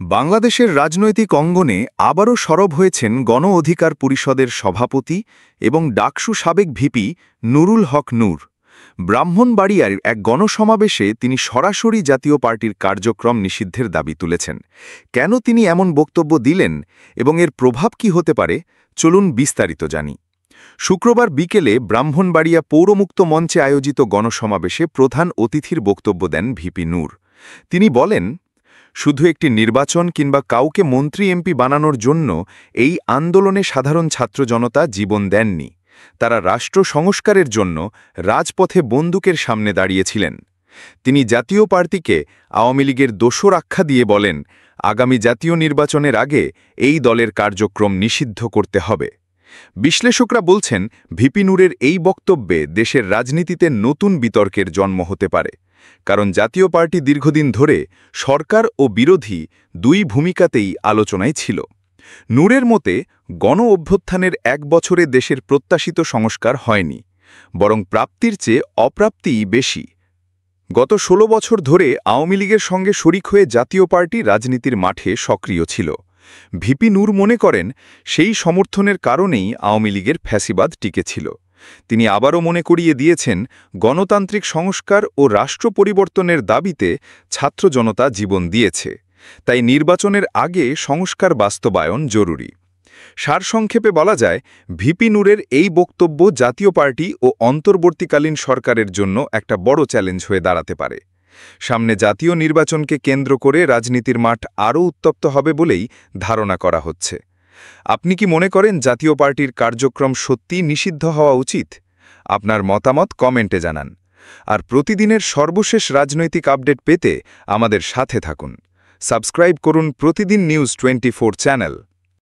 বাংলাদেশের রাজনৈতিক অঙ্গনে আবারও সরব হয়েছেন গণ অধিকার পরিষদের সভাপতি এবং ডাকসু সাবেক ভিপি নুরুল হক নূর। ব্রাহ্মণবাড়িয়ার এক গণসমাবেশে তিনি সরাসরি জাতীয় পার্টির কার্যক্রম নিষিদ্ধের দাবি তুলেছেন। কেন তিনি এমন বক্তব্য দিলেন এবং এর প্রভাব কি হতে পারে, চলুন বিস্তারিত জানি। শুক্রবার বিকেলে ব্রাহ্মণবাড়িয়া পৌরমুক্ত মঞ্চে আয়োজিত গণসমাবেশে প্রধান অতিথির বক্তব্য দেন ভিপি নূর। তিনি বলেন, শুধু একটি নির্বাচন কিংবা কাউকে মন্ত্রী এমপি বানানোর জন্য এই আন্দোলনে সাধারণ ছাত্র জনতা জীবন দেননি। তারা রাষ্ট্র সংস্কারের জন্য রাজপথে বন্দুকের সামনে দাঁড়িয়েছিলেন। তিনি জাতীয় পার্টিকে আওয়ামী লীগের দোসর আখ্যা দিয়ে বলেন, আগামী জাতীয় নির্বাচনের আগে এই দলের কার্যক্রম নিষিদ্ধ করতে হবে। বিশ্লেষকরা বলছেন, ভিপি নূরের এই বক্তব্যে দেশের রাজনীতিতে নতুন বিতর্কের জন্ম হতে পারে। কারণ জাতীয় পার্টি দীর্ঘদিন ধরে সরকার ও বিরোধী দুই ভূমিকাতেই আলোচনায় ছিল। নূরের মতে, গণ অভ্যুত্থানের ১ বছরে দেশের প্রত্যাশিত সংস্কার হয়নি, বরং প্রাপ্তির চেয়ে অপ্রাপ্তিই বেশি। গত ১৬ বছর ধরে আওয়ামী লীগের সঙ্গে শরিক হয়ে জাতীয় পার্টি রাজনীতির মাঠে সক্রিয় ছিল। ভিপি নূর মনে করেন, সেই সমর্থনের কারণেই আওয়ামী লীগের ফ্যাসিবাদ টিকেছিল। তিনি আবারও মনে করিয়ে দিয়েছেন, গণতান্ত্রিক সংস্কার ও রাষ্ট্র পরিবর্তনের দাবিতে ছাত্র জনতা জীবন দিয়েছে। তাই নির্বাচনের আগে সংস্কার বাস্তবায়ন জরুরি। সারসংক্ষেপে বলা যায়, ভিপি নূরের এই বক্তব্য জাতীয় পার্টি ও অন্তর্বর্তীকালীন সরকারের জন্য একটা বড় চ্যালেঞ্জ হয়ে দাঁড়াতে পারে। সামনে জাতীয় নির্বাচনকে কেন্দ্র করে রাজনীতির মাঠ আরও উত্তপ্ত হবে বলেই ধারণা করা হচ্ছে। আপনি কি মনে করেন জাতীয় পার্টির কার্যক্রম সত্যিই নিষিদ্ধ হওয়া উচিত? আপনার মতামত কমেন্টে জানান। আর প্রতিদিনের সর্বশেষ রাজনৈতিক আপডেট পেতে আমাদের সাথে থাকুন। সাবস্ক্রাইব করুন প্রতিদিন নিউজ 24 চ্যানেল।